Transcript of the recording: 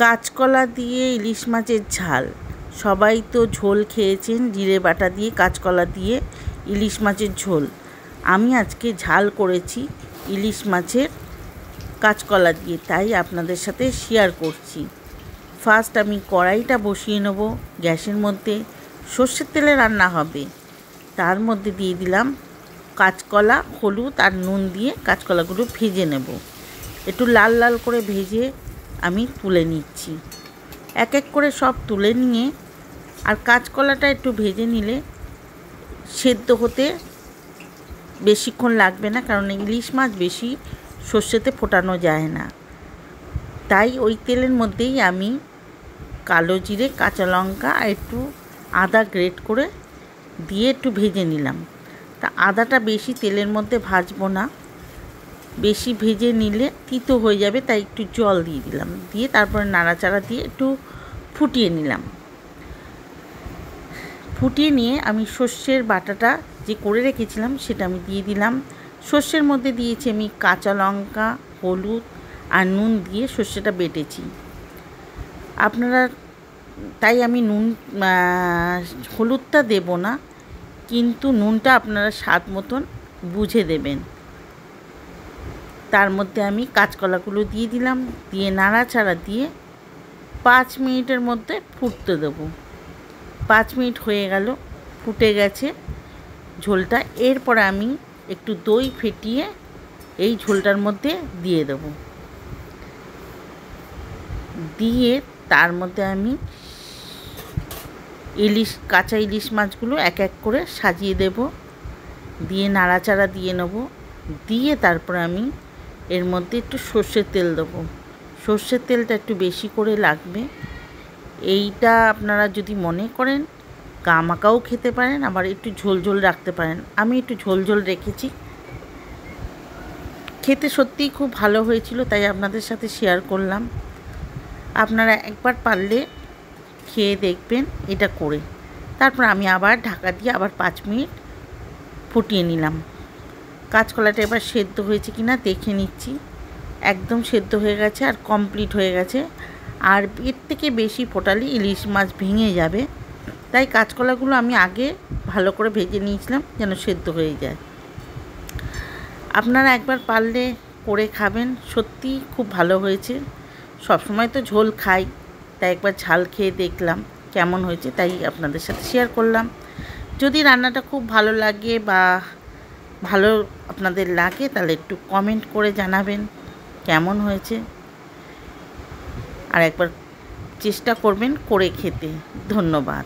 কাঁচকলা দিয়ে ইলিশ মাছের ঝাল। সবাই তো ঝোল খেয়েছেন জিরে বাটা দিয়ে, কাঁচকলা দিয়ে ইলিশ মাছের ঝোল। আমি আজকে ঝাল করেছি ইলিশ মাছের কাঁচকলা দিয়ে, তাই আপনাদের সাথে শেয়ার করছি। ফার্স্ট আমি কড়াইটা বসিয়ে নেব গ্যাসের মধ্যে। সর্ষের তেলে রান্না হবে। তার মধ্যে দিয়ে দিলাম কাঁচকলা, হলুদ আর নুন দিয়ে কাঁচকলাগুলো ভেজে নেব। একটু লাল লাল করে ভেজে আমি তুলে নিচ্ছি। এক এক করে সব তুলে নিয়ে, আর কাঁচকলাটা একটু ভেজে নিলে সেদ্ধ হতে বেশিক্ষণ লাগবে না, কারণ ইলিশ মাছ বেশি সর্ষেতে ফোটানো যায় না। তাই ওই তেলের মধ্যেই আমি কালো জিরে, কাঁচা লঙ্কা আর একটু আদা গ্রেট করে দিয়ে একটু ভেজে নিলাম। তা আদাটা বেশি তেলের মধ্যে ভাজবো না, বেশি ভেজে নিলে তিতো হয়ে যাবে, তাই একটু জল দিয়ে দিলাম। দিয়ে তারপরে নাড়াচাড়া দিয়ে একটু ফুটিয়ে নিলাম। ফুটিয়ে নিয়ে আমি সর্ষের বাটাটা যে করে রেখেছিলাম সেটা আমি দিয়ে দিলাম। সর্ষের মধ্যে দিয়েছি আমি কাঁচা লঙ্কা, হলুদ আর নুন দিয়ে সর্ষেটা বেটেছি। আপনারা, তাই আমি হলুদটা দেব না, কিন্তু নুনটা আপনারা স্বাদ মতন বুঝে দেবেন। তার মধ্যে আমি কাঁচকলাগুলো দিয়ে দিলাম, দিয়ে নাড়াচাড়া দিয়ে 5 মিনিটের মধ্যে ফুটতে দেবো। 5 মিনিট হয়ে গেল, ফুটে গেছে ঝোলটা। এরপর আমি একটু দই ফেটিয়ে এই ঝোলটার মধ্যে দিয়ে দেবো। দিয়ে তার মধ্যে আমি কাঁচা ইলিশ মাছগুলো এক এক করে সাজিয়ে দেব। দিয়ে নাড়াচাড়া দিয়ে নেব। দিয়ে তারপর আমি এর মধ্যে একটু সর্ষের তেল দেবো। সর্ষের তেলটা একটু বেশি করে লাগবে। এইটা আপনারা যদি মনে করেন গামাকাও খেতে পারেন, আবার একটু ঝোল ঝোল রাখতে পারেন। আমি একটু ঝোল ঝোল রেখেছি। খেতে সত্যিই খুব ভালো হয়েছিল, তাই আপনাদের সাথে শেয়ার করলাম। আপনারা একবার পারলে খেয়ে দেখবেন এটা করে। তারপর আমি আবার ঢাকা দিয়ে আবার 5 মিনিট ফুটিয়ে নিলাম। কাঁচকলাটা এবার সেদ্ধ হয়েছে কিনা দেখে নিচ্ছি। একদম সেদ্ধ হয়ে গেছে আর কমপ্লিট হয়ে গেছে। আর এর থেকে বেশি ফোটালে ইলিশ মাছ ভেঙে যাবে, তাই কাঁচকলাগুলো আমি আগে ভালো করে ভেজে নিয়েছিলাম যেন সেদ্ধ হয়ে যায়। আপনারা একবার পারলে করে খাবেন, সত্যি খুব ভালো হয়েছে। সবসময় তো ঝোল খাই, তাই একবার ঝাল খেয়ে দেখলাম কেমন হয়েছে, তাই আপনাদের সাথে শেয়ার করলাম। যদি রান্নাটা খুব ভালো লাগে বা ভালো আপনাদের লাগে, তাহলে একটু কমেন্ট করে জানাবেন কেমন হয়েছে। আর একবার চেষ্টা করবেন করে খেতে। ধন্যবাদ।